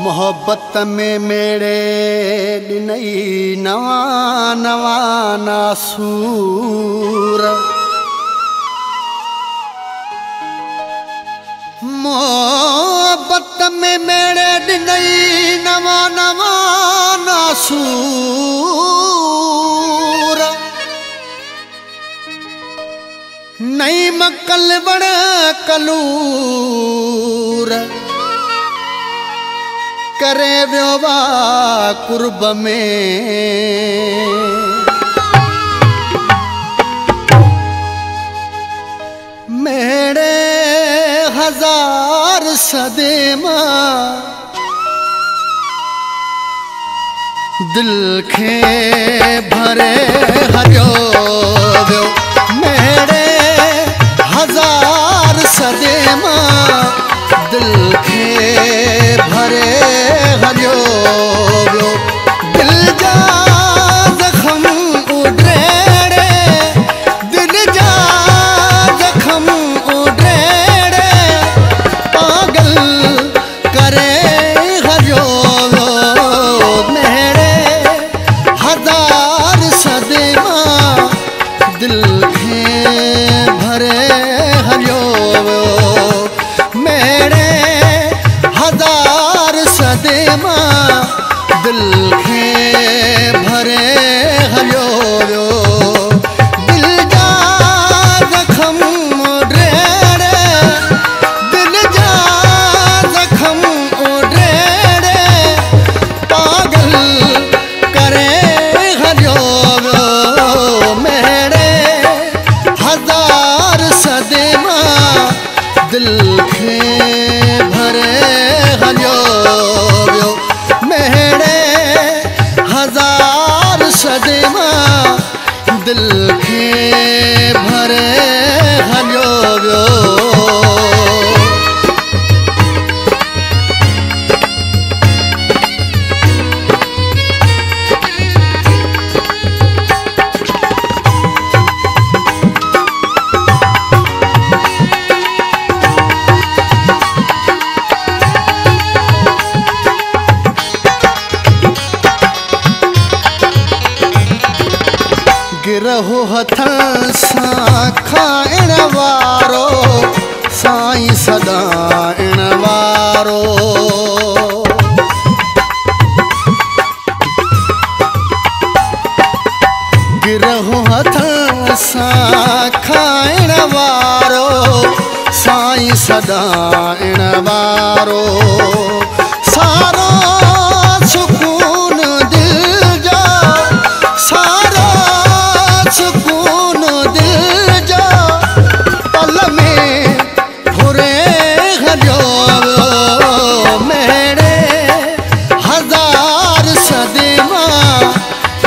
मोहब्बत में मेरे नई नवा नवा नासूर। मोहब्बत में मेरे नई नवा नवा नासूर। नई मकल बड़ कलूर करे व्योवा कुर्ब में। मेरे हजार सदेमा दिल खे भरे हरियो व्यो। मेरे हजार सदेमा दिल खे भरे हरियो व्यो। दिल जा जख्म उड़ेड़े, दिल जा जख्म उड़ेड़े पागल करे हरियो व्यो। मेरे हजार सदेमा दिल खे भरे हरियो व्यो। मेरे हजार सदेमा दिल खे भरे हरियो व्यो। दिल जा जख्म उड़ेड़े, दिल जा जख्म उड़ेड़े पागल करे हरियो व्यो। मेरे हजार सदेमा दिल खे भरे हरियो व्यो। मेरे हजार सदेमा दिल खे भरे हरियो व्यो। गिरहो हथन सां खाइण वारो साईं सदाइण वारो। गिरहो हथन सां खाइण वारो साईं सदाइण वारो। सारो सुकून दिल जा, सारो सुकून दिल जा पल में फुरे हरियो व्यो। मेरे हजार सदेमा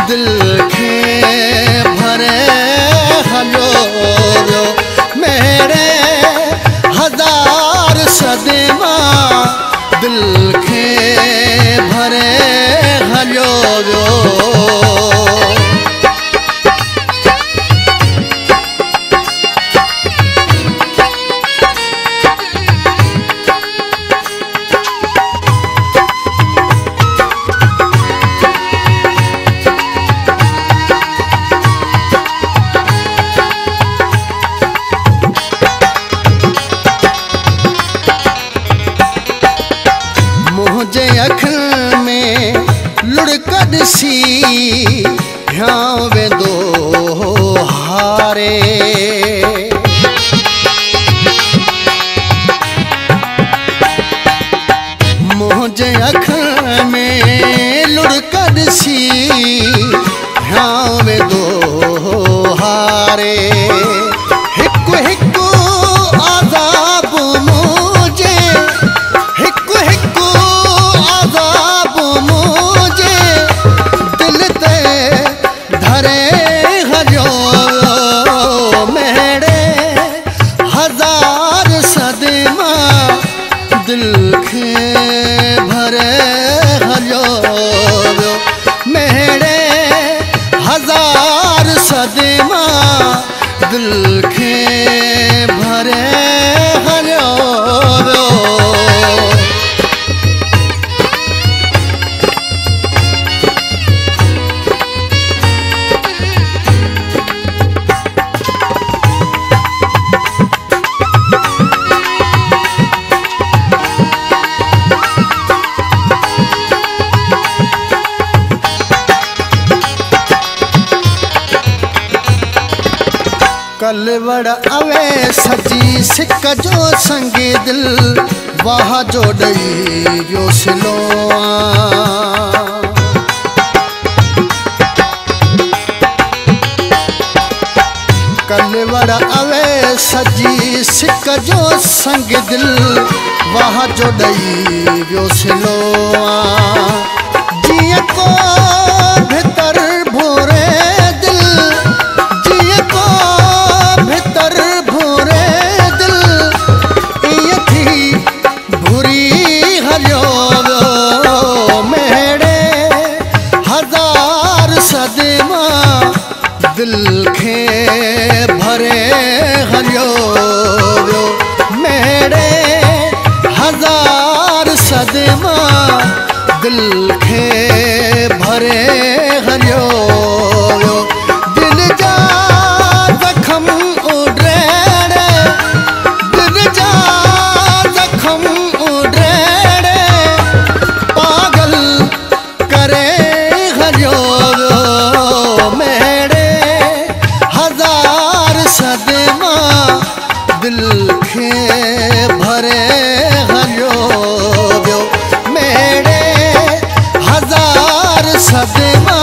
दिल खे भरे हरियो व्यो। मेरे हजार सदेमा दिल खे भरे हरियो व्यो। मुझे अखिल में लुढ़क सी ध्यान वे दो हारे। मुझे अखिल में लुढ़क सी ध्यान वे दो हारे। हिकु हिकु आज़ाब मुझे, हिकु हिकु आज़ाब मुझे दिल ते धरे हरियो। मेरे हजार सदेमा दिल खे भरे हरियो व्यो। मेरे हजार सदेमा दिल खे भरे हरियो व्यो। कल वड़ अवे सजी सिक जो संगे दिल वाह जो डई वियो सिलोआ कल वड़ अवे सजी सिक जो संग दिल वाह जो डई वियो सिलोआ जिए को भीतर भोरे दिल जिए को भीतर भोरे दिल ये थी भूरी हरियो मेरे हजार सदमा दिल खे भरे हरियो मेरे हजार सदमा दिल खे भरे हरियो दिल जा जखम उड़ेड़े दिल जा जखम उड़ेड़े पागल करे हरियो मेरे हजार सदमा दिल खे भरे हरियो मेरे हजार सदमा